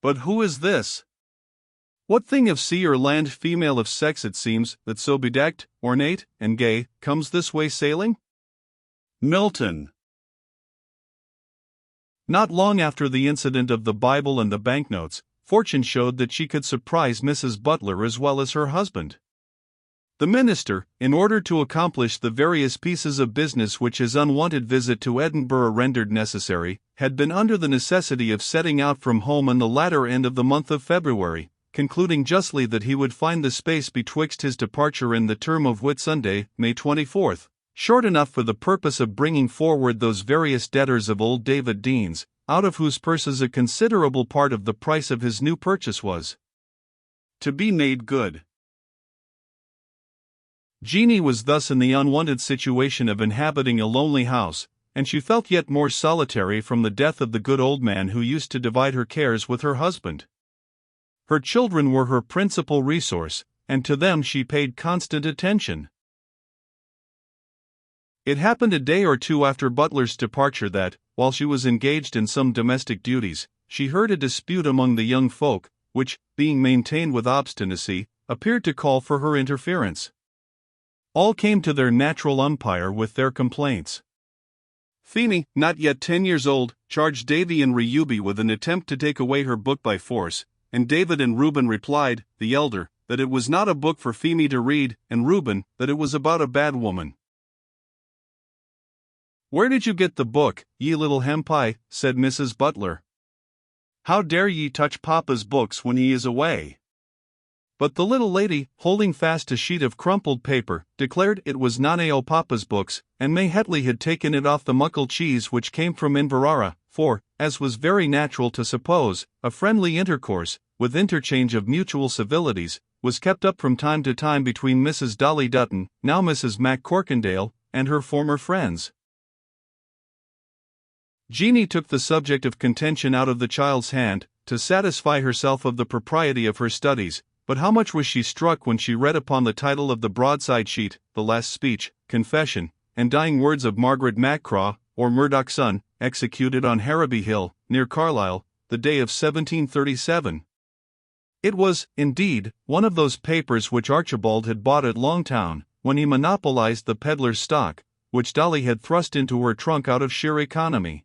But who is this? What thing of sea or land, female of sex it seems, that so bedecked, ornate, and gay, comes this way sailing? Milton. Not long after the incident of the Bible and the banknotes, fortune showed that she could surprise Mrs. Butler as well as her husband. The minister, in order to accomplish the various pieces of business which his unwonted visit to Edinburgh rendered necessary, had been under the necessity of setting out from home in the latter end of the month of February, concluding justly that he would find the space betwixt his departure and the term of Whitsunday, May 24th, short enough for the purpose of bringing forward those various debtors of old David Dean's, out of whose purses a considerable part of the price of his new purchase was to be made good. Jeanie was thus in the unwonted situation of inhabiting a lonely house, and she felt yet more solitary from the death of the good old man who used to divide her cares with her husband. Her children were her principal resource, and to them she paid constant attention. It happened a day or two after Butler's departure that, while she was engaged in some domestic duties, she heard a dispute among the young folk, which, being maintained with obstinacy, appeared to call for her interference. All came to their natural umpire with their complaints. Feemy, not yet 10 years old, charged Davy and Reuben with an attempt to take away her book by force, and David and Reuben replied, the elder, that it was not a book for Feemy to read, and Reuben, that it was about a bad woman. "Where did you get the book, ye little hempie?" said Mrs. Butler. "How dare ye touch Papa's books when he is away?" But the little lady, holding fast a sheet of crumpled paper, declared it was none o' Papa's books, and May Hetley had taken it off the muckle cheese which came from Inverara, for, as was very natural to suppose, a friendly intercourse, with interchange of mutual civilities, was kept up from time to time between Mrs. Dolly Dutton, now Mrs. Mac Corkindale, and her former friends. Jeanie took the subject of contention out of the child's hand, to satisfy herself of the propriety of her studies, but how much was she struck when she read upon the title of the broadside sheet, The Last Speech, Confession, and Dying Words of Margaret Macraw, or Murdoch's Son, executed on Harrowby Hill, near Carlisle, the day of 1737. It was, indeed, one of those papers which Archibald had bought at Longtown, when he monopolized the peddler's stock, which Dolly had thrust into her trunk out of sheer economy.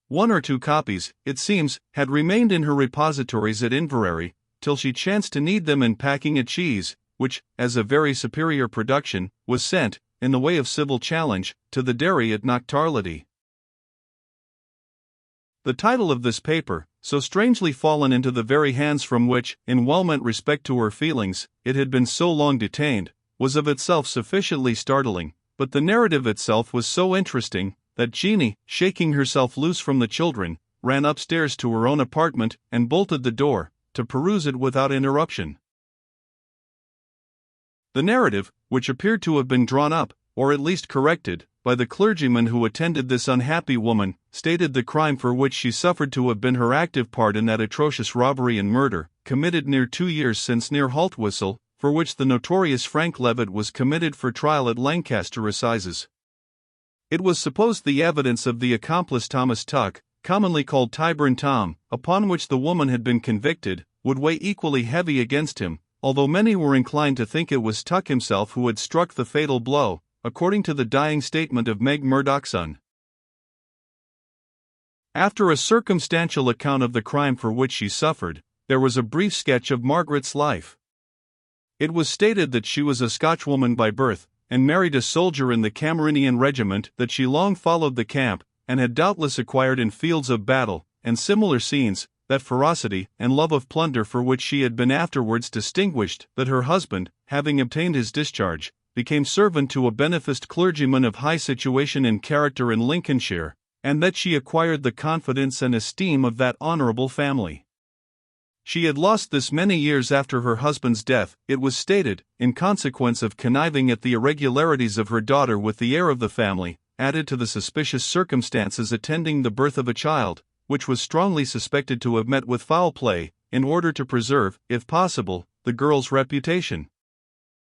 One or two copies, it seems, had remained in her repositories at Inverary, till she chanced to need them in packing a cheese, which, as a very superior production, was sent, in the way of civil challenge, to the dairy at Knocktarlady. The title of this paper, so strangely fallen into the very hands from which, in well-meant respect to her feelings, it had been so long detained, was of itself sufficiently startling, but the narrative itself was so interesting, that Jeanie, shaking herself loose from the children, ran upstairs to her own apartment, and bolted the door, to peruse it without interruption. The narrative, which appeared to have been drawn up, or at least corrected, by the clergyman who attended this unhappy woman, stated the crime for which she suffered to have been her active part in that atrocious robbery and murder, committed near 2 years since near Haltwhistle, for which the notorious Frank Levitt was committed for trial at Lancaster Assizes. It was supposed the evidence of the accomplice Thomas Tuck, commonly called Tyburn Tom, upon which the woman had been convicted, would weigh equally heavy against him, although many were inclined to think it was Tuck himself who had struck the fatal blow, according to the dying statement of Meg Murdoch's son. After a circumstantial account of the crime for which she suffered, there was a brief sketch of Margaret's life. It was stated that she was a Scotchwoman by birth, and married a soldier in the Cameronian regiment, that she long followed the camp, and had doubtless acquired in fields of battle, and similar scenes, that ferocity and love of plunder for which she had been afterwards distinguished, that her husband, having obtained his discharge, became servant to a beneficed clergyman of high situation and character in Lincolnshire, and that she acquired the confidence and esteem of that honourable family. She had lost this many years after her husband's death, it was stated, in consequence of conniving at the irregularities of her daughter with the heir of the family, added to the suspicious circumstances attending the birth of a child, which was strongly suspected to have met with foul play, in order to preserve, if possible, the girl's reputation.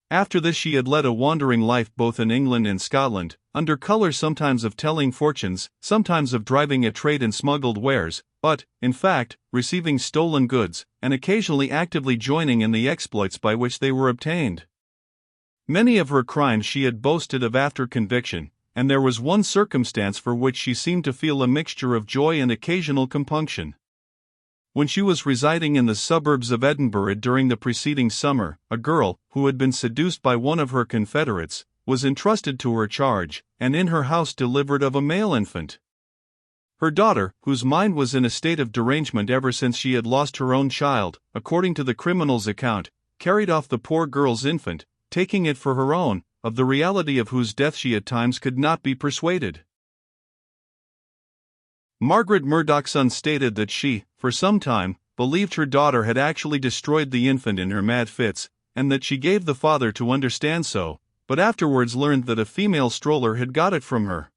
After this she had led a wandering life both in England and Scotland, under colour sometimes of telling fortunes, sometimes of driving a trade in smuggled wares, but, in fact, receiving stolen goods, and occasionally actively joining in the exploits by which they were obtained. Many of her crimes she had boasted of after conviction, and there was one circumstance for which she seemed to feel a mixture of joy and occasional compunction. When she was residing in the suburbs of Edinburgh during the preceding summer, a girl, who had been seduced by one of her confederates, was entrusted to her charge, and in her house delivered of a male infant. Her daughter, whose mind was in a state of derangement ever since she had lost her own child, according to the criminal's account, carried off the poor girl's infant, taking it for her own, of the reality of whose death she at times could not be persuaded. Margaret Murdochson stated that she, for some time, believed her daughter had actually destroyed the infant in her mad fits, and that she gave the father to understand so, but afterwards learned that a female stroller had got it from her.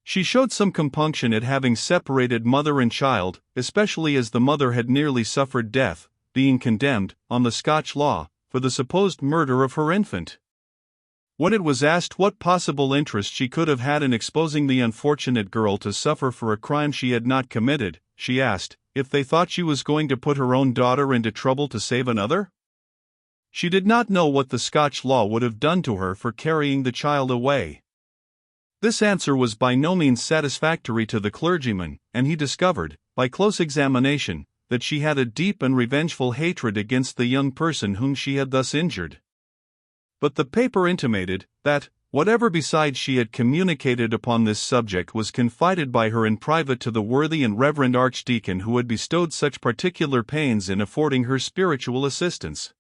She showed some compunction at having separated mother and child, especially as the mother had nearly suffered death, being condemned, on the Scotch law, for the supposed murder of her infant. When it was asked what possible interest she could have had in exposing the unfortunate girl to suffer for a crime she had not committed, she asked, if they thought she was going to put her own daughter into trouble to save another? She did not know what the Scotch law would have done to her for carrying the child away. This answer was by no means satisfactory to the clergyman, and he discovered, by close examination, that she had a deep and revengeful hatred against the young person whom she had thus injured. But the paper intimated that, whatever besides she had communicated upon this subject was confided by her in private to the worthy and reverend Archdeacon who had bestowed such particular pains in affording her spiritual assistance.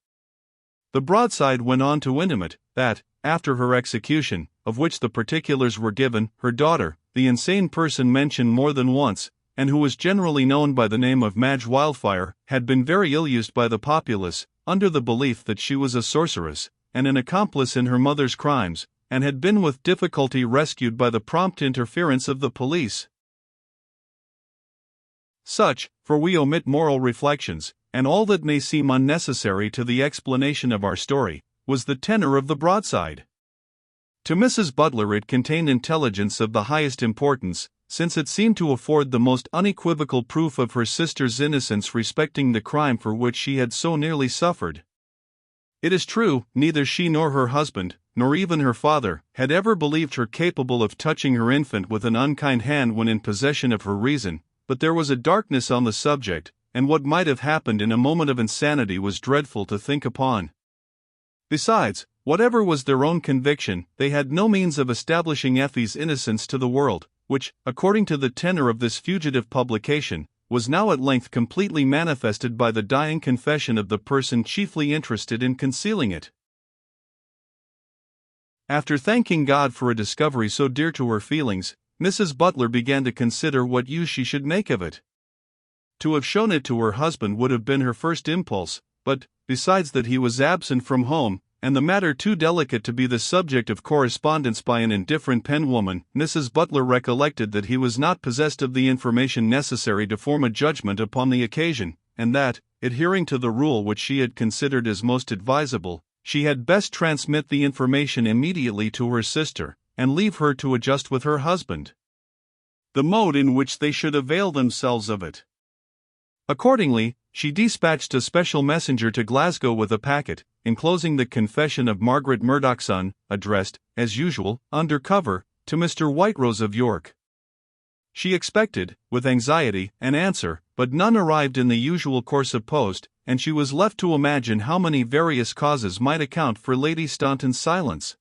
The broadside went on to intimate that, after her execution, of which the particulars were given, her daughter, the insane person mentioned more than once, and who was generally known by the name of Madge Wildfire, had been very ill-used by the populace, under the belief that she was a sorceress, and an accomplice in her mother's crimes, and had been with difficulty rescued by the prompt interference of the police. Such, for we omit moral reflections, and all that may seem unnecessary to the explanation of our story, was the tenor of the broadside. To Mrs. Butler it contained intelligence of the highest importance, since it seemed to afford the most unequivocal proof of her sister's innocence respecting the crime for which she had so nearly suffered. It is true, neither she nor her husband, nor even her father, had ever believed her capable of touching her infant with an unkind hand when in possession of her reason, but there was a darkness on the subject, and what might have happened in a moment of insanity was dreadful to think upon. Besides, whatever was their own conviction, they had no means of establishing Effie's innocence to the world, which, according to the tenor of this fugitive publication, was now at length completely manifested by the dying confession of the person chiefly interested in concealing it. After thanking God for a discovery so dear to her feelings, Mrs. Butler began to consider what use she should make of it. To have shown it to her husband would have been her first impulse, but, besides that he was absent from home, and the matter too delicate to be the subject of correspondence by an indifferent penwoman, Mrs. Butler recollected that he was not possessed of the information necessary to form a judgment upon the occasion, and that, adhering to the rule which she had considered as most advisable, she had best transmit the information immediately to her sister, and leave her to adjust with her husband the mode in which they should avail themselves of it. Accordingly, she dispatched a special messenger to Glasgow with a packet, enclosing the confession of Margaret Murdochson, addressed, as usual, under cover, to Mr. Whiterose of York. She expected, with anxiety, an answer, but none arrived in the usual course of post, and she was left to imagine how many various causes might account for Lady Staunton's silence.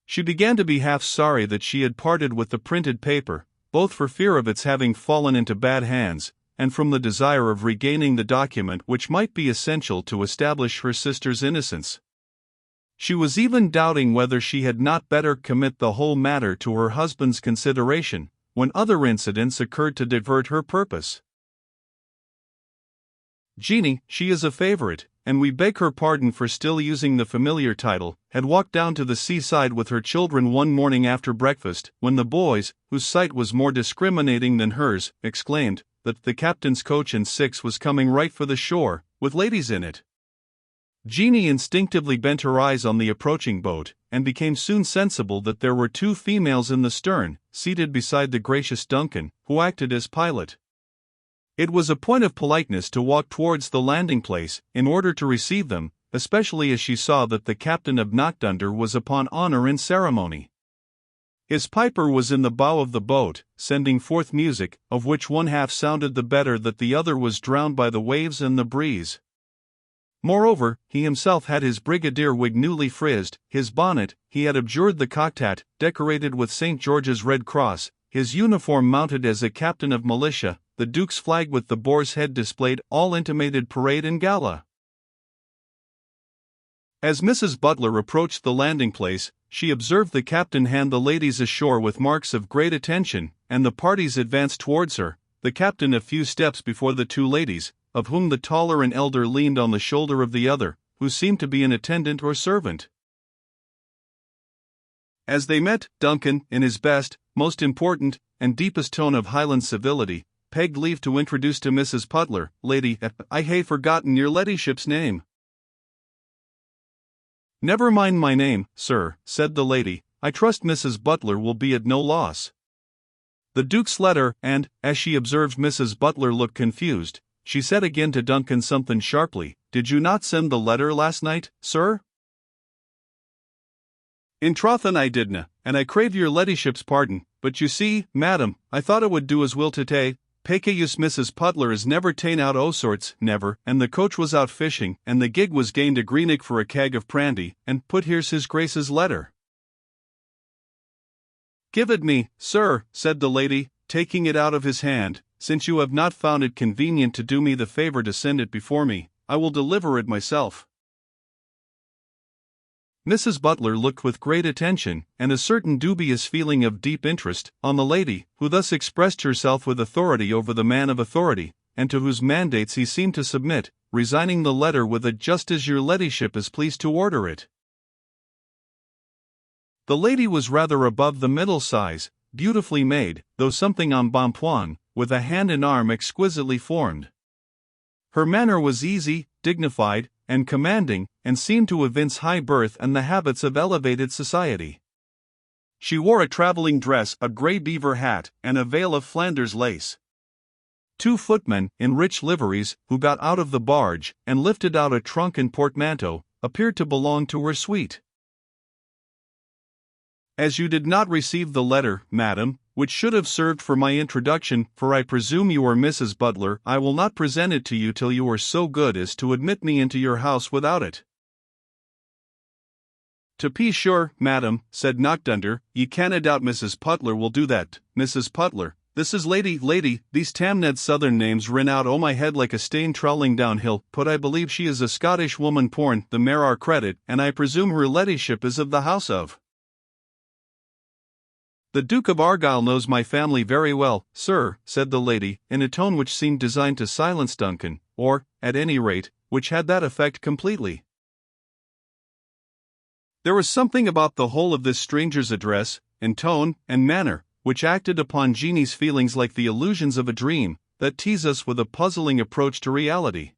She began to be half sorry that she had parted with the printed paper, both for fear of its having fallen into bad hands, and from the desire of regaining the document which might be essential to establish her sister's innocence. She was even doubting whether she had not better commit the whole matter to her husband's consideration, when other incidents occurred to divert her purpose. Jeanie, she is a favorite, and we beg her pardon for still using the familiar title, had walked down to the seaside with her children one morning after breakfast, when the boys, whose sight was more discriminating than hers, exclaimed that the captain's coach and six was coming right for the shore, with ladies in it. Jeanie instinctively bent her eyes on the approaching boat, and became soon sensible that there were two females in the stern, seated beside the gracious Duncan, who acted as pilot. It was a point of politeness to walk towards the landing place, in order to receive them, especially as she saw that the captain of Knockdunder was upon honor and ceremony. His piper was in the bow of the boat, sending forth music, of which one half sounded the better that the other was drowned by the waves and the breeze. Moreover, he himself had his brigadier wig newly frizzed, his bonnet, he had abjured the cocked hat, decorated with St. George's Red Cross, his uniform mounted as a captain of militia, the Duke's flag with the boar's head displayed, all intimated parade and gala. As Mrs. Butler approached the landing place, she observed the captain hand the ladies ashore with marks of great attention, and the parties advanced towards her, the captain a few steps before the two ladies, of whom the taller and elder leaned on the shoulder of the other, who seemed to be an attendant or servant. As they met, Duncan, in his best, most important, and deepest tone of Highland civility, begged leave to introduce to Mrs. Butler, Lady, I hae forgotten your ladyship's name. Never mind my name, sir, said the lady, I trust Mrs. Butler will be at no loss. The Duke's letter, and, as she observed Mrs. Butler look confused, she said again to Duncan something sharply, Did you not send the letter last night, sir? In troth I didna, and I crave your ladyship's pardon, but you see, madam, I thought it would do as will to tay, Pecayus Mrs. Butler is never ta'en out o' sorts, never, and the coach was out fishing, and the gig was gained a Greenock for a keg of brandy, and put here's his grace's letter. Give it me, sir, said the lady, taking it out of his hand, since you have not found it convenient to do me the favour to send it before me, I will deliver it myself. Mrs. Butler looked with great attention, and a certain dubious feeling of deep interest, on the lady, who thus expressed herself with authority over the man of authority, and to whose mandates he seemed to submit, resigning the letter with a just as your ladyship is pleased to order it. The lady was rather above the middle size, beautifully made, though something embonpoint, with a hand and arm exquisitely formed. Her manner was easy, dignified, and commanding, and seemed to evince high birth and the habits of elevated society. She wore a travelling dress, a grey beaver hat, and a veil of Flanders lace. Two footmen, in rich liveries, who got out of the barge, and lifted out a trunk and portmanteau, appeared to belong to her suite. As you did not receive the letter, madam, which should have served for my introduction, for I presume you are Mrs. Butler, I will not present it to you till you are so good as to admit me into your house without it. To be sure, madam, said Knockdunder, ye canna doubt Mrs. Butler will do that. Mrs. Butler, this is lady, these Tamned southern names rin out o' my head like a stain trowling downhill, but I believe she is a Scottish woman porn, the mair our credit, and I presume her ladyship is of the house of. The Duke of Argyll knows my family very well, sir, said the lady, in a tone which seemed designed to silence Duncan, or, at any rate, which had that effect completely. There was something about the whole of this stranger's address, and tone, and manner, which acted upon Jeanie's feelings like the illusions of a dream, that tease us with a puzzling approach to reality.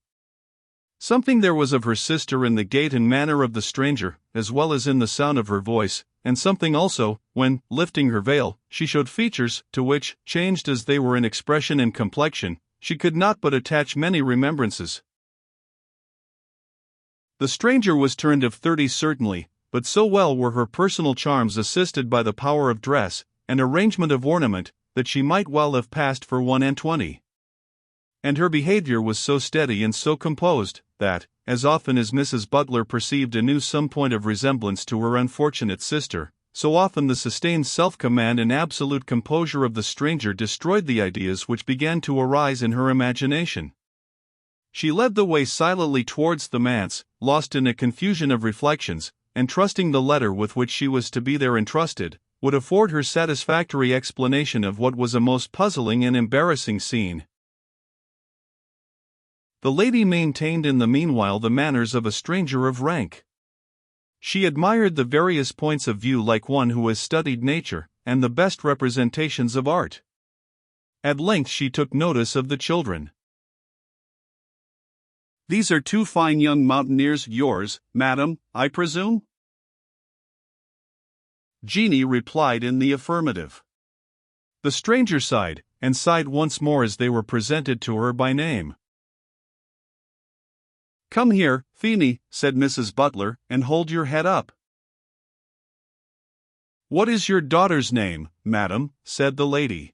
Something there was of her sister in the gait and manner of the stranger, as well as in the sound of her voice, and something also, when, lifting her veil, she showed features, to which, changed as they were in expression and complexion, she could not but attach many remembrances. The stranger was turned of 30 certainly, but so well were her personal charms assisted by the power of dress, and arrangement of ornament, that she might well have passed for 21. And her behavior was so steady and so composed, that, as often as Mrs. Butler perceived anew some point of resemblance to her unfortunate sister, so often the sustained self-command and absolute composure of the stranger destroyed the ideas which began to arise in her imagination. She led the way silently towards the manse, lost in a confusion of reflections, and trusting the letter with which she was to be there entrusted, would afford her satisfactory explanation of what was a most puzzling and embarrassing scene. The lady maintained in the meanwhile the manners of a stranger of rank. She admired the various points of view like one who has studied nature, and the best representations of art. At length she took notice of the children. These are two fine young mountaineers, yours, madam, I presume? Jeanie replied in the affirmative. The stranger sighed, and sighed once more as they were presented to her by name. Come here, Feemy, said Mrs. Butler, and hold your head up. What is your daughter's name, madam? Said the lady.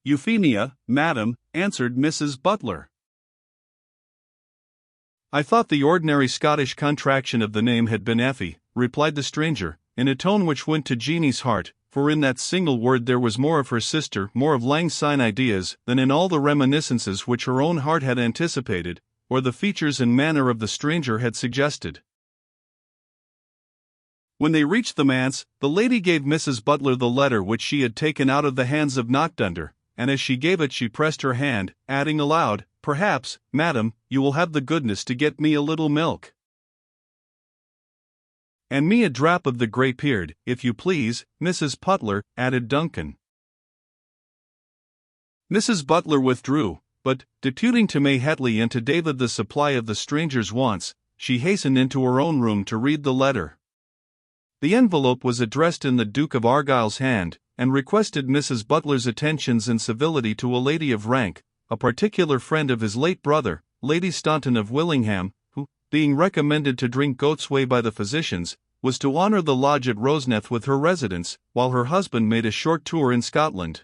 Euphemia, madam, answered Mrs. Butler. I thought the ordinary Scottish contraction of the name had been Effie, replied the stranger, in a tone which went to Jeanie's heart, for in that single word there was more of her sister, more of lang syne ideas, than in all the reminiscences which her own heart had anticipated, or the features and manner of the stranger had suggested. When they reached the manse, the lady gave Mrs. Butler the letter which she had taken out of the hands of Knockdunder, and as she gave it she pressed her hand, adding aloud, Perhaps, madam, you will have the goodness to get me a little milk. And me a drap of the grey peard, if you please, Mrs. Butler, added Duncan. Mrs. Butler withdrew, but, deputing to May Hetley and to David the supply of the stranger's wants, she hastened into her own room to read the letter. The envelope was addressed in the Duke of Argyll's hand, and requested Mrs. Butler's attentions and civility to a lady of rank, a particular friend of his late brother, Lady Staunton of Willingham, who, being recommended to drink goat's whey by the physicians, was to honour the lodge at Roseneth with her residence, while her husband made a short tour in Scotland.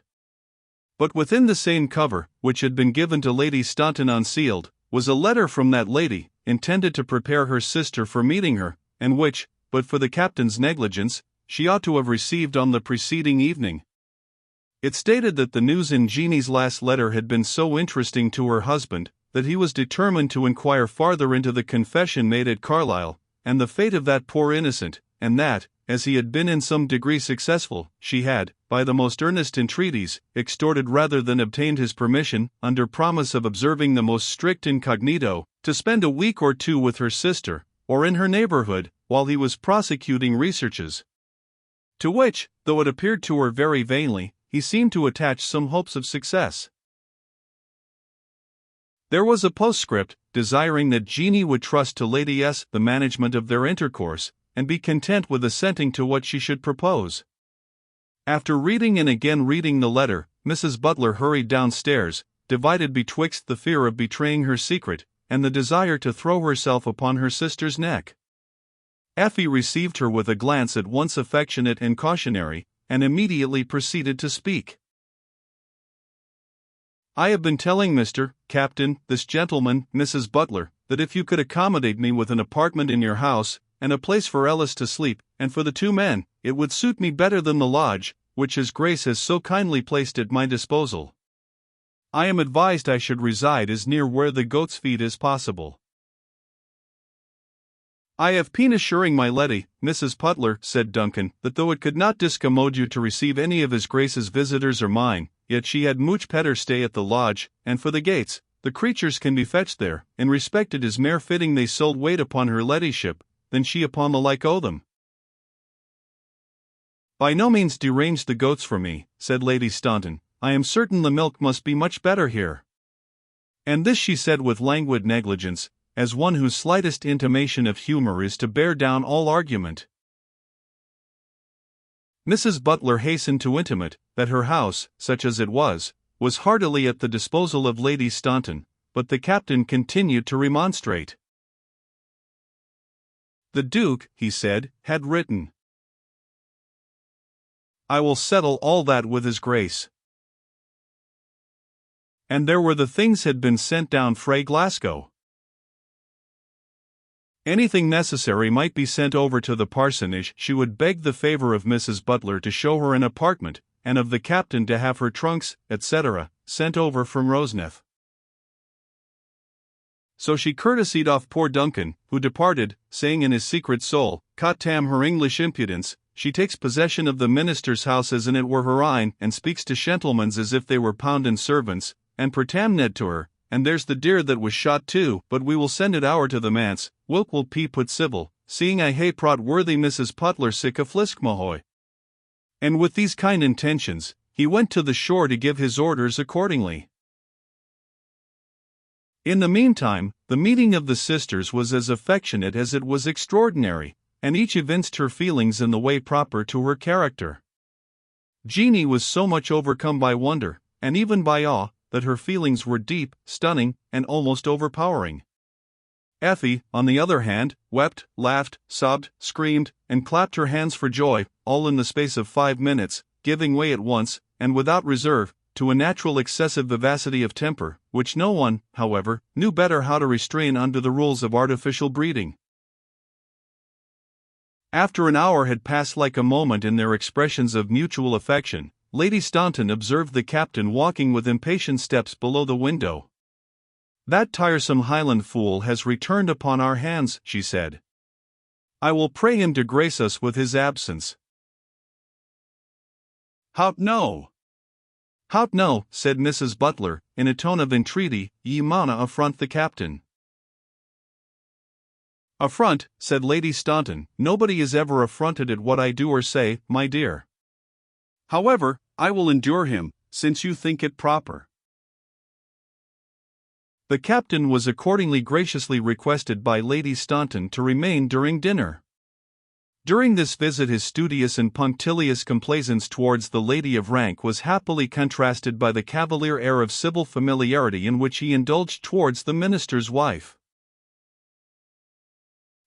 But within the same cover, which had been given to Lady Staunton unsealed, was a letter from that lady, intended to prepare her sister for meeting her, and which, but for the captain's negligence, she ought to have received on the preceding evening. It stated that the news in Jeanie's last letter had been so interesting to her husband, that he was determined to inquire farther into the confession made at Carlisle, and the fate of that poor innocent, and that, as he had been in some degree successful, she had, by the most earnest entreaties, extorted rather than obtained his permission, under promise of observing the most strict incognito, to spend a week or two with her sister, or in her neighbourhood, while he was prosecuting researches, to which, though it appeared to her very vainly, he seemed to attach some hopes of success. There was a postscript, desiring that Jeanie would trust to Lady S. the management of their intercourse, and be content with assenting to what she should propose. After reading and again reading the letter, Mrs. Butler hurried downstairs, divided betwixt the fear of betraying her secret, and the desire to throw herself upon her sister's neck. Effie received her with a glance at once affectionate and cautionary, and immediately proceeded to speak. I have been telling Mr. Captain, this gentleman, Mrs. Butler, that if you could accommodate me with an apartment in your house, and a place for Ellis to sleep, and for the two men, it would suit me better than the lodge, which His Grace has so kindly placed at my disposal. I am advised I should reside as near where the goats feed as possible. I have been assuring my lady, Mrs. Butler, said Duncan, that though it could not discommode you to receive any of His Grace's visitors or mine, yet she had much better stay at the lodge, and for the gates, the creatures can be fetched there, in respect it is mere fitting they sold wait upon her ladyship, than she upon the like owe them. By no means derange the goats for me, said Lady Staunton, I am certain the milk must be much better here. And this she said with languid negligence, as one whose slightest intimation of humour is to bear down all argument. Mrs. Butler hastened to intimate that her house, such as it was heartily at the disposal of Lady Staunton, but the captain continued to remonstrate. The Duke, he said, had written, I will settle all that with His Grace. And there were the things had been sent down frae Glasgow. Anything necessary might be sent over to the parsonage. She would beg the favour of Mrs. Butler to show her an apartment, and of the captain to have her trunks, etc., sent over from Roseneth. So she courtesied off poor Duncan, who departed, saying in his secret soul, Cot tam her English impudence, she takes possession of the minister's house as an it were her ain, and speaks to gentlemans as if they were pounden servants, and pertamned to her, and there's the deer that was shot too, but we will send it ower to the manse, whilk will be put civil, seeing I hae prot worthy Mrs. Butler sick a fliskmahoy. And with these kind intentions, he went to the shore to give his orders accordingly. In the meantime, the meeting of the sisters was as affectionate as it was extraordinary, and each evinced her feelings in the way proper to her character. Jeanie was so much overcome by wonder, and even by awe, that her feelings were deep, stunning, and almost overpowering. Effie, on the other hand, wept, laughed, sobbed, screamed, and clapped her hands for joy, all in the space of 5 minutes, giving way at once, and without reserve, to a natural excessive vivacity of temper, which no one, however, knew better how to restrain under the rules of artificial breeding. After an hour had passed like a moment in their expressions of mutual affection, Lady Staunton observed the captain walking with impatient steps below the window. "That tiresome Highland fool has returned upon our hands," she said. "I will pray him to grace us with his absence." "Hout no! Hout no," said Mrs. Butler, in a tone of entreaty, "ye mauna affront the captain." "Affront," said Lady Staunton, "nobody is ever affronted at what I do or say, my dear. However, I will endure him, since you think it proper." The captain was accordingly graciously requested by Lady Staunton to remain during dinner. During this visit his studious and punctilious complaisance towards the lady of rank was happily contrasted by the cavalier air of civil familiarity in which he indulged towards the minister's wife.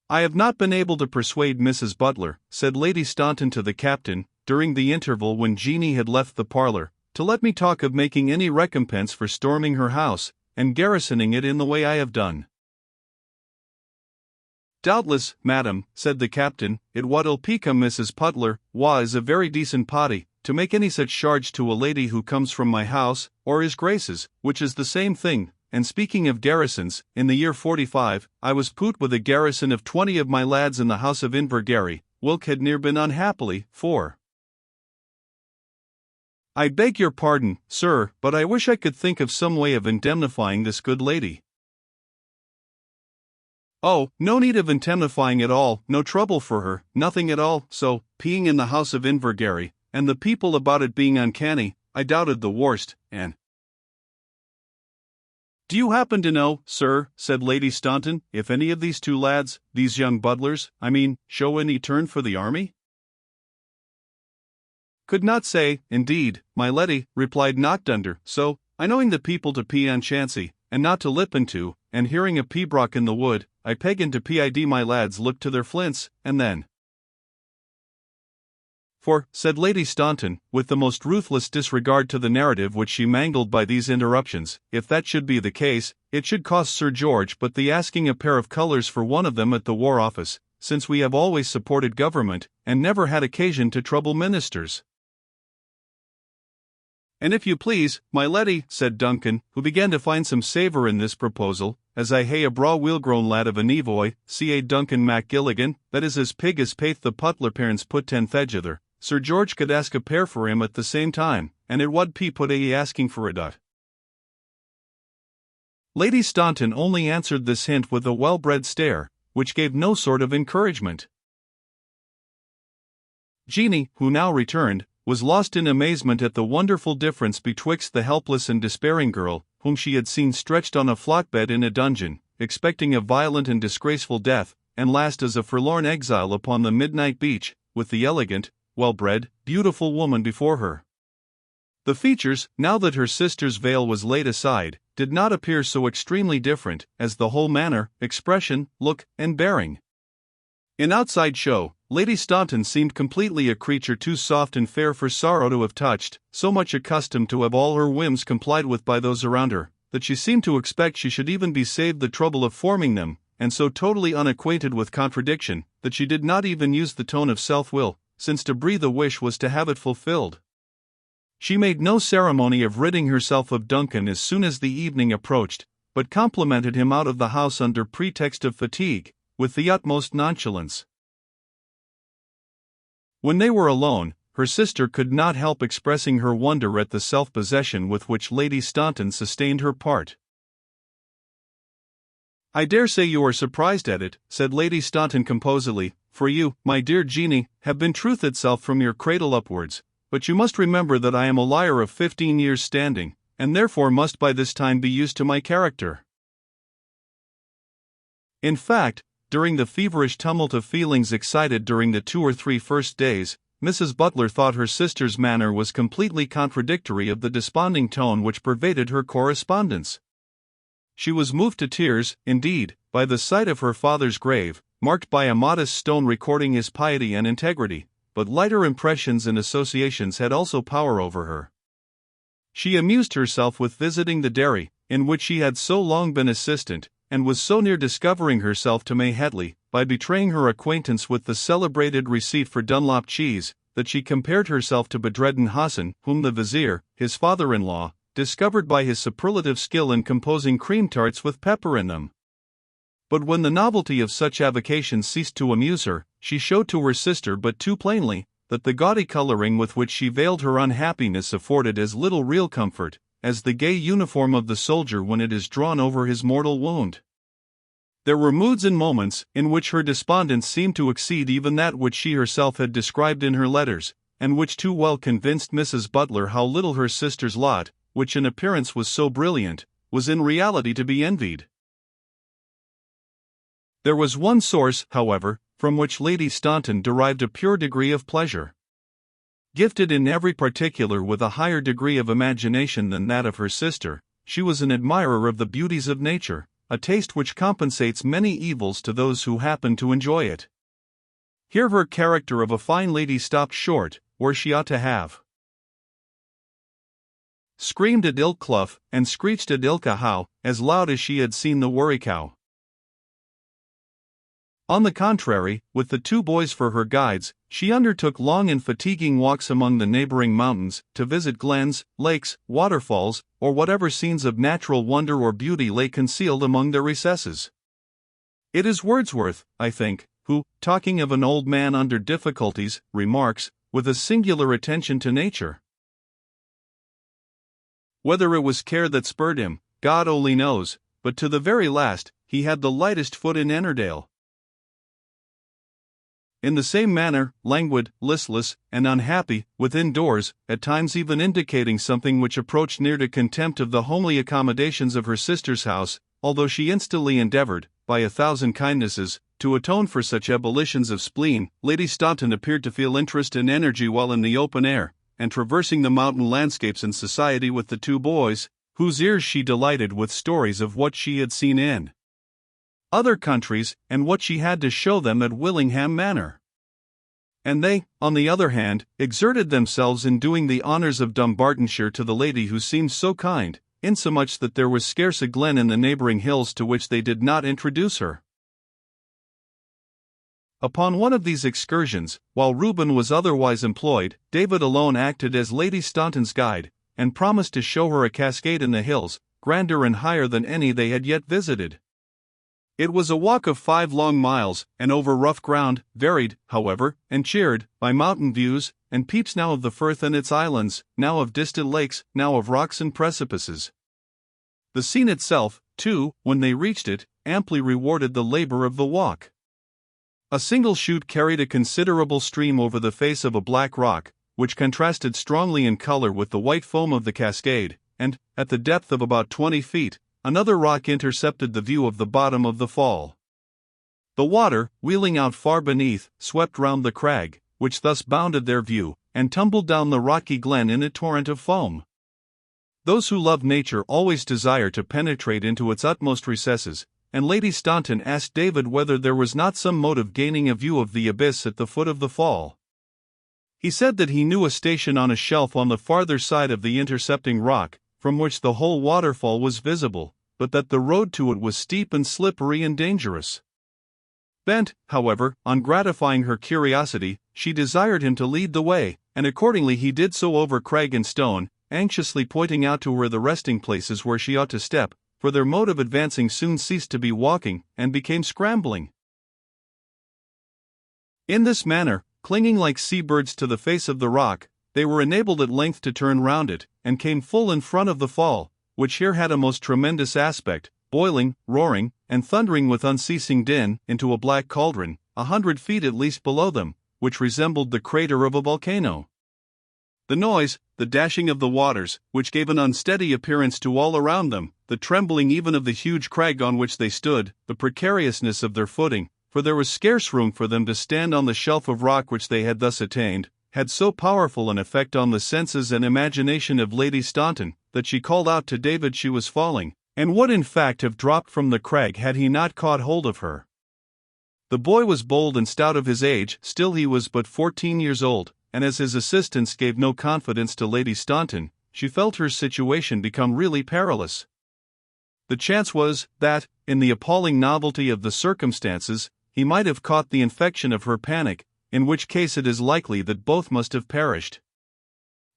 "I have not been able to persuade Mrs. Butler," said Lady Staunton to the captain, during the interval when Jeanie had left the parlour, "to let me talk of making any recompense for storming her house, and garrisoning it in the way I have done." "Doubtless, madam," said the captain, "it what'll become Mrs. Butler, is a very decent potty, to make any such charge to a lady who comes from my house, or his grace's, which is the same thing. And speaking of garrisons, in the year 45, I was put with a garrison of 20 of my lads in the house of Invergarry, whilk had near been unhappily, for. I beg your pardon, sir, but I wish I could think of some way of indemnifying this good lady." "Oh, no need of indemnifying at all, no trouble for her, nothing at all, so, peeing in the house of Invergarry, and the people about it being uncanny, I doubted the worst, and—" "Do you happen to know, sir," said Lady Staunton, "if any of these 2 lads, these young Butlers, show any turn for the army?" "Could not say, indeed, my leddy," replied Knockdunder, "so, I knowing the people to pee on chancy, and not to lippen to, and hearing a pibroch in the wood, I peggin to pid my lads look to their flints, and then—" "For," said Lady Staunton, with the most ruthless disregard to the narrative which she mangled by these interruptions, "if that should be the case, it should cost Sir George but the asking a pair of colours for one of them at the War Office, since we have always supported government, and never had occasion to trouble ministers." "And if you please, my leddy," said Duncan, who began to find some savour in this proposal, "as I hae a braw weel-grown lad of a nevoy, C.A. Duncan MacGilligan, that is as pig as paith the Butler parents put 10 thegither, Sir George could ask a pair for him at the same time, and it wad put a asking for a dot." Lady Staunton only answered this hint with a well-bred stare, which gave no sort of encouragement. Jeanie, who now returned, was lost in amazement at the wonderful difference betwixt the helpless and despairing girl, whom she had seen stretched on a flock-bed in a dungeon, expecting a violent and disgraceful death, and last as a forlorn exile upon the midnight beach, with the elegant, well-bred, beautiful woman before her. The features, now that her sister's veil was laid aside, did not appear so extremely different, as the whole manner, expression, look, and bearing. In outside show, Lady Staunton seemed completely a creature too soft and fair for sorrow to have touched, so much accustomed to have all her whims complied with by those around her, that she seemed to expect she should even be saved the trouble of forming them, and so totally unacquainted with contradiction, that she did not even use the tone of self-will, since to breathe a wish was to have it fulfilled. She made no ceremony of ridding herself of Duncan as soon as the evening approached, but complimented him out of the house under pretext of fatigue, with the utmost nonchalance. When they were alone, her sister could not help expressing her wonder at the self-possession with which Lady Staunton sustained her part. "I dare say you are surprised at it," said Lady Staunton composedly, "for you, my dear Jeanie, have been truth itself from your cradle upwards, but you must remember that I am a liar of 15 years' standing, and therefore must by this time be used to my character. In fact, during the feverish tumult of feelings excited during the 2 or 3 first days, Mrs. Butler thought her sister's manner was completely contradictory of the desponding tone which pervaded her correspondence. She was moved to tears, indeed, by the sight of her father's grave, marked by a modest stone recording his piety and integrity, but lighter impressions and associations had also power over her. She amused herself with visiting the dairy, in which she had so long been assistant, and was so near discovering herself to May Headley, by betraying her acquaintance with the celebrated receipt for Dunlop cheese, that she compared herself to Bedreddin Hassan, whom the vizier, his father-in-law, discovered by his superlative skill in composing cream tarts with pepper in them. But when the novelty of such avocations ceased to amuse her, she showed to her sister but too plainly, that the gaudy coloring with which she veiled her unhappiness afforded as little real comfort, as the gay uniform of the soldier when it is drawn over his mortal wound. There were moods and moments in which her despondence seemed to exceed even that which she herself had described in her letters, and which too well convinced Mrs. Butler how little her sister's lot, which in appearance was so brilliant, was in reality to be envied. There was one source, however, from which Lady Staunton derived a pure degree of pleasure. Gifted in every particular with a higher degree of imagination than that of her sister, she was an admirer of the beauties of nature, a taste which compensates many evils to those who happen to enjoy it. Here her character of a fine lady stopped short, where she ought to have screamed at ilk clough, and screeched at ilka how, as loud as she had seen the worry cow. On the contrary, with the 2 boys for her guides, she undertook long and fatiguing walks among the neighboring mountains, to visit glens, lakes, waterfalls, or whatever scenes of natural wonder or beauty lay concealed among their recesses. It is Wordsworth, I think, who, talking of an old man under difficulties, remarks, with a singular attention to nature, whether it was care that spurred him, God only knows, but to the very last, he had the lightest foot in Ennerdale. In the same manner, languid, listless, and unhappy, within doors, at times even indicating something which approached near to contempt of the homely accommodations of her sister's house, although she instantly endeavored, by 1,000 kindnesses, to atone for such ebullitions of spleen, Lady Staunton appeared to feel interest and energy while in the open air, and traversing the mountain landscapes in society with the 2 boys, whose ears she delighted with stories of what she had seen in other countries, and what she had to show them at Willingham Manor. And they, on the other hand, exerted themselves in doing the honours of Dumbartonshire to the lady who seemed so kind, insomuch that there was scarce a glen in the neighbouring hills to which they did not introduce her. Upon one of these excursions, while Reuben was otherwise employed, David alone acted as Lady Staunton's guide, and promised to show her a cascade in the hills, grander and higher than any they had yet visited. It was a walk of 5 long miles, and over rough ground, varied, however, and cheered by mountain views, and peeps now of the Firth and its islands, now of distant lakes, now of rocks and precipices. The scene itself, too, when they reached it, amply rewarded the labor of the walk. A single chute carried a considerable stream over the face of a black rock, which contrasted strongly in color with the white foam of the cascade, and, at the depth of about 20 feet, another rock intercepted the view of the bottom of the fall. The water, wheeling out far beneath, swept round the crag, which thus bounded their view, and tumbled down the rocky glen in a torrent of foam. Those who love nature always desire to penetrate into its utmost recesses, and Lady Staunton asked David whether there was not some mode of gaining a view of the abyss at the foot of the fall. He said that he knew a station on a shelf on the farther side of the intercepting rock, from which the whole waterfall was visible, but that the road to it was steep and slippery and dangerous. Bent, however, on gratifying her curiosity, she desired him to lead the way, and accordingly he did so over crag and stone, anxiously pointing out to her the resting places where she ought to step, for their mode of advancing soon ceased to be walking, and became scrambling. In this manner, clinging like sea-birds to the face of the rock, they were enabled at length to turn round it, and came full in front of the fall, which here had a most tremendous aspect, boiling, roaring, and thundering with unceasing din, into a black cauldron, 100 feet at least below them, which resembled the crater of a volcano. The noise, the dashing of the waters, which gave an unsteady appearance to all around them, the trembling even of the huge crag on which they stood, the precariousness of their footing, for there was scarce room for them to stand on the shelf of rock which they had thus attained, had so powerful an effect on the senses and imagination of Lady Staunton, that she called out to David she was falling, and would in fact have dropped from the crag had he not caught hold of her. The boy was bold and stout of his age, still he was but 14 years old, and as his assistance gave no confidence to Lady Staunton, she felt her situation become really perilous. The chance was, that, in the appalling novelty of the circumstances, he might have caught the infection of her panic, in which case it is likely that both must have perished.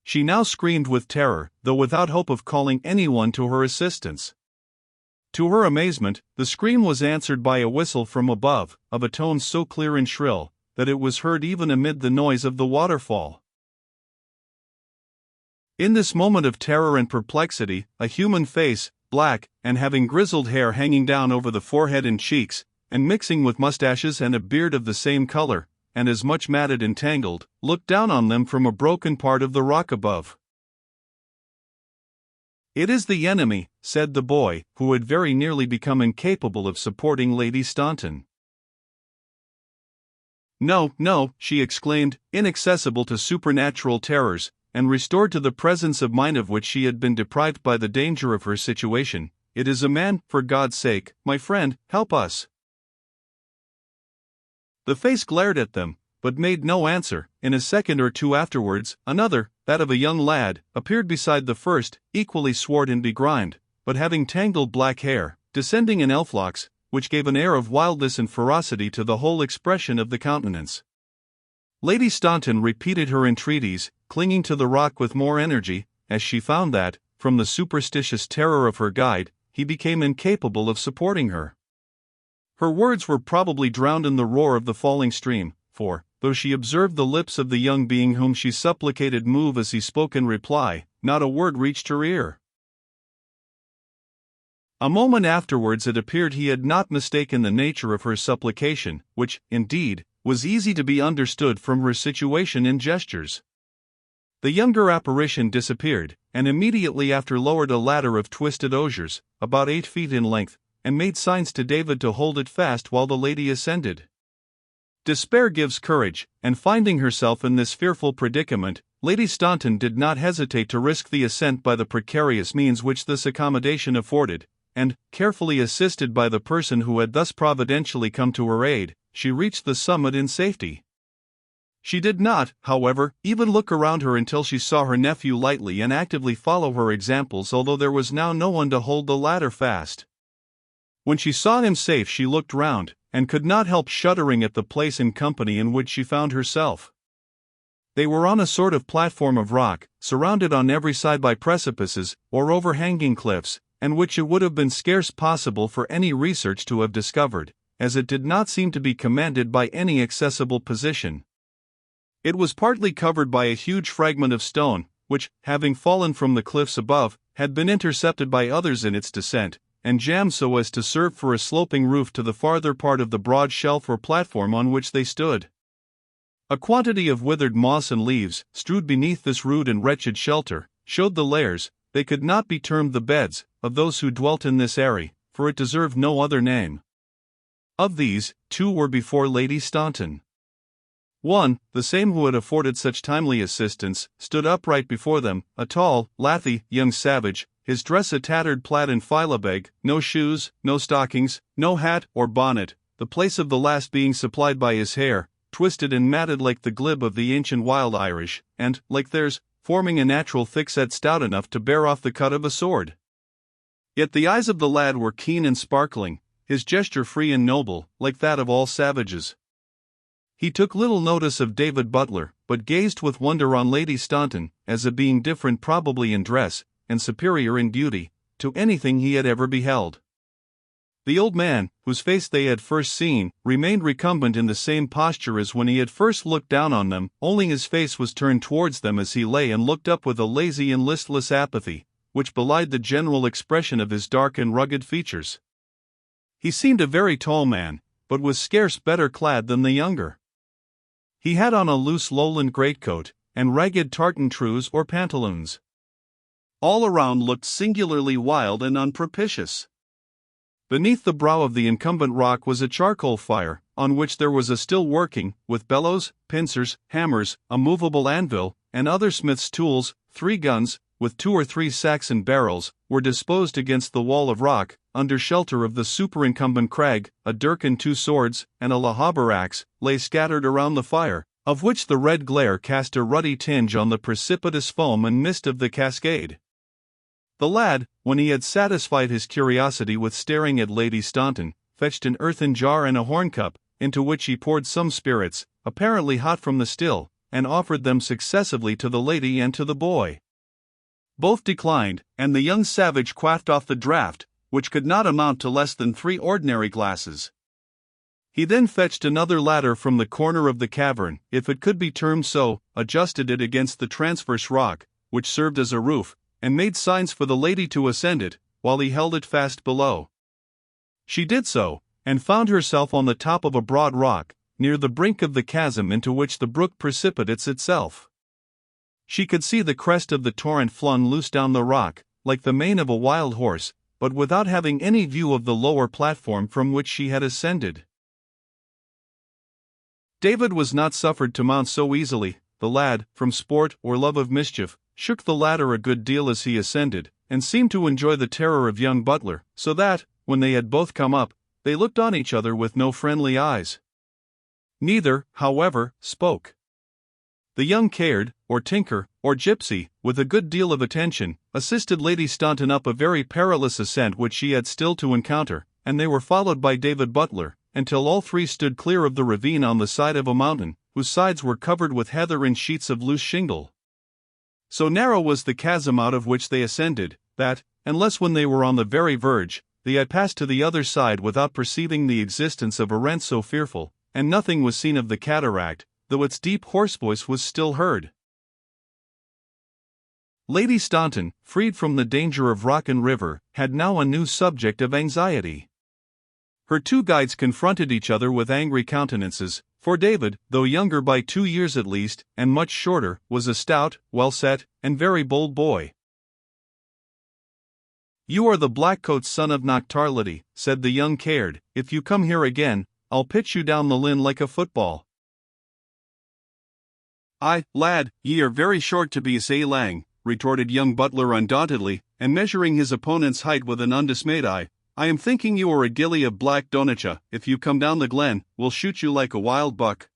She now screamed with terror, though without hope of calling anyone to her assistance. To her amazement, the scream was answered by a whistle from above, of a tone so clear and shrill, that it was heard even amid the noise of the waterfall. In this moment of terror and perplexity, a human face, black, and having grizzled hair hanging down over the forehead and cheeks, and mixing with mustaches and a beard of the same color, and as much matted and tangled, looked down on them from a broken part of the rock above. "It is the enemy," said the boy, who had very nearly become incapable of supporting Lady Staunton. "No, no," she exclaimed, inaccessible to supernatural terrors, and restored to the presence of mind of which she had been deprived by the danger of her situation. "It is a man, for God's sake, my friend, help us." The face glared at them, but made no answer. In a second or two afterwards, another, that of a young lad, appeared beside the first, equally swart and begrimed, but having tangled black hair, descending in elf-locks, which gave an air of wildness and ferocity to the whole expression of the countenance. Lady Staunton repeated her entreaties, clinging to the rock with more energy, as she found that, from the superstitious terror of her guide, he became incapable of supporting her. Her words were probably drowned in the roar of the falling stream, for, though she observed the lips of the young being whom she supplicated move as he spoke in reply, not a word reached her ear. A moment afterwards it appeared he had not mistaken the nature of her supplication, which, indeed, was easy to be understood from her situation and gestures. The younger apparition disappeared, and immediately after lowered a ladder of twisted osiers, about 8 feet in length, and made signs to David to hold it fast while the lady ascended. Despair gives courage, and finding herself in this fearful predicament, Lady Staunton did not hesitate to risk the ascent by the precarious means which this accommodation afforded, and, carefully assisted by the person who had thus providentially come to her aid, she reached the summit in safety. She did not, however, even look around her until she saw her nephew lightly and actively follow her examples, although there was now no one to hold the ladder fast. When she saw him safe she looked round, and could not help shuddering at the place and company in which she found herself. They were on a sort of platform of rock, surrounded on every side by precipices, or overhanging cliffs, and which it would have been scarce possible for any research to have discovered, as it did not seem to be commanded by any accessible position. It was partly covered by a huge fragment of stone, which, having fallen from the cliffs above, had been intercepted by others in its descent, and jammed so as to serve for a sloping roof to the farther part of the broad shelf or platform on which they stood. A quantity of withered moss and leaves, strewed beneath this rude and wretched shelter, showed the layers, they could not be termed the beds, of those who dwelt in this eyrie, for it deserved no other name. Of these, 2 were before Lady Staunton. One, the same who had afforded such timely assistance, stood upright before them, a tall, lathy, young savage, his dress a tattered plaid and filabeg, no shoes, no stockings, no hat or bonnet, the place of the last being supplied by his hair, twisted and matted like the glib of the ancient wild Irish, and, like theirs, forming a natural thickset stout enough to bear off the cut of a sword. Yet the eyes of the lad were keen and sparkling, his gesture free and noble, like that of all savages. He took little notice of David Butler, but gazed with wonder on Lady Staunton, as a being different probably in dress, and superior in beauty, to anything he had ever beheld. The old man, whose face they had first seen, remained recumbent in the same posture as when he had first looked down on them, only his face was turned towards them as he lay and looked up with a lazy and listless apathy, which belied the general expression of his dark and rugged features. He seemed a very tall man, but was scarce better clad than the younger. He had on a loose lowland greatcoat, and ragged tartan trews or pantaloons. All around looked singularly wild and unpropitious. Beneath the brow of the incumbent rock was a charcoal fire, on which there was a still working, with bellows, pincers, hammers, a movable anvil, and other smith's tools. 3 guns, with 2 or 3 sacks and barrels, were disposed against the wall of rock, under shelter of the superincumbent crag. A dirk and 2 swords, and a lahaber axe, lay scattered around the fire, of which the red glare cast a ruddy tinge on the precipitous foam and mist of the cascade. The lad, when he had satisfied his curiosity with staring at Lady Staunton, fetched an earthen jar and a horn cup, into which he poured some spirits, apparently hot from the still, and offered them successively to the lady and to the boy. Both declined, and the young savage quaffed off the draught, which could not amount to less than 3 ordinary glasses. He then fetched another ladder from the corner of the cavern, if it could be termed so, adjusted it against the transverse rock, which served as a roof, and made signs for the lady to ascend it, while he held it fast below. She did so, and found herself on the top of a broad rock, near the brink of the chasm into which the brook precipitates itself. She could see the crest of the torrent flung loose down the rock, like the mane of a wild horse, but without having any view of the lower platform from which she had ascended. David was not suffered to mount so easily. The lad, from sport or love of mischief, shook the ladder a good deal as he ascended, and seemed to enjoy the terror of young Butler, so that, when they had both come up, they looked on each other with no friendly eyes. Neither, however, spoke. The young caird, or tinker, or gypsy, with a good deal of attention, assisted Lady Staunton up a very perilous ascent which she had still to encounter, and they were followed by David Butler, until all 3 stood clear of the ravine on the side of a mountain, whose sides were covered with heather and sheets of loose shingle. So narrow was the chasm out of which they ascended, that, unless when they were on the very verge, they had passed to the other side without perceiving the existence of a rent so fearful, and nothing was seen of the cataract, though its deep hoarse voice was still heard. Lady Staunton, freed from the danger of rock and river, had now a new subject of anxiety. Her 2 guides confronted each other with angry countenances, for David, though younger by 2 years at least, and much shorter, was a stout, well-set, and very bold boy. "You are the Blackcoat's son of Noctarlity," said the young caird. "If you come here again, I'll pitch you down the linn like a football." "Aye, lad, ye are very short to be sae lang," retorted young Butler undauntedly, and measuring his opponent's height with an undismayed eye. "I am thinking you are a gillie of Black Donacha. If you come down the glen, we'll shoot you like a wild buck."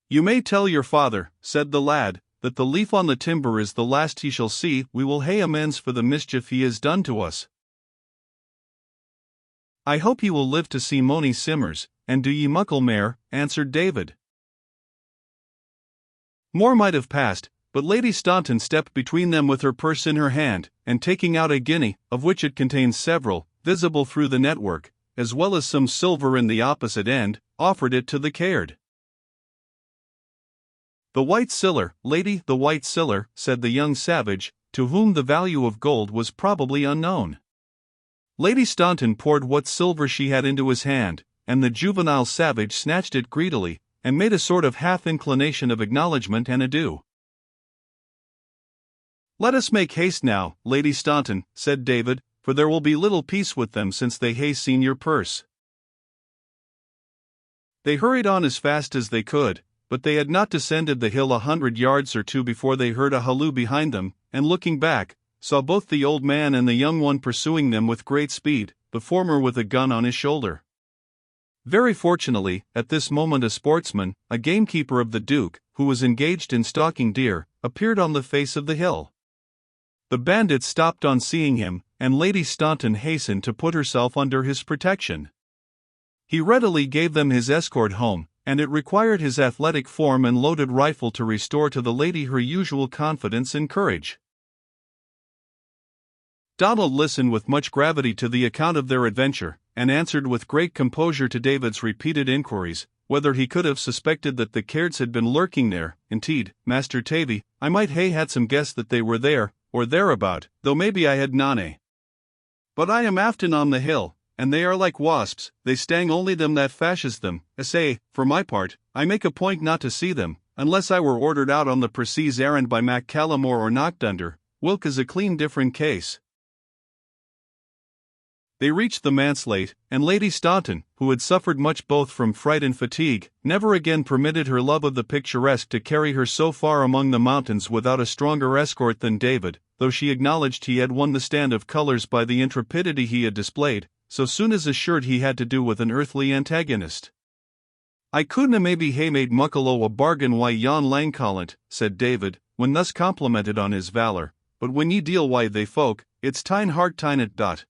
"You may tell your father," said the lad, "that the leaf on the timber is the last he shall see. We will hae amends for the mischief he has done to us." "I hope he will live to see mony simmers, and do ye muckle mair," answered David. More might have passed, but Lady Staunton stepped between them with her purse in her hand, and taking out a guinea, of which it contained several, visible through the network, as well as some silver in the opposite end, offered it to the caird. "The white siller, lady, the white siller," said the young savage, to whom the value of gold was probably unknown. Lady Staunton poured what silver she had into his hand, and the juvenile savage snatched it greedily, and made a sort of half-inclination of acknowledgment and adieu. "Let us make haste now, Lady Staunton," said David, "for there will be little peace with them since they hae seen your purse." They hurried on as fast as they could, but they had not descended the hill 100 yards or 2 before they heard a halloo behind them, and looking back, saw both the old man and the young one pursuing them with great speed, the former with a gun on his shoulder. Very fortunately, at this moment a sportsman, a gamekeeper of the Duke, who was engaged in stalking deer, appeared on the face of the hill. The bandits stopped on seeing him, and Lady Staunton hastened to put herself under his protection. He readily gave them his escort home, and it required his athletic form and loaded rifle to restore to the lady her usual confidence and courage. Donald listened with much gravity to the account of their adventure, and answered with great composure to David's repeated inquiries, whether he could have suspected that the cairds had been lurking there. "Indeed, Master Tavy, I might hae had some guess that they were there, or thereabout, though maybe I had none. But I am aften on the hill, and they are like wasps, they sting only them that fashes them. Essay, for my part, I make a point not to see them. Unless I were ordered out on the Percease errand by Mac Callamore or Knockdunder, Wilk is a clean different case. They reached the manse late, and Lady Staunton, who had suffered much both from fright and fatigue, never again permitted her love of the picturesque to carry her so far among the mountains without a stronger escort than David, though she acknowledged he had won the stand of colours by the intrepidity he had displayed, so soon as assured he had to do with an earthly antagonist. "I couldna maybe hae made muckle o' a bargain wi' yon Langcollant," said David, when thus complimented on his valour, "but when ye deal wi' they folk, it's tine hard tine at dot.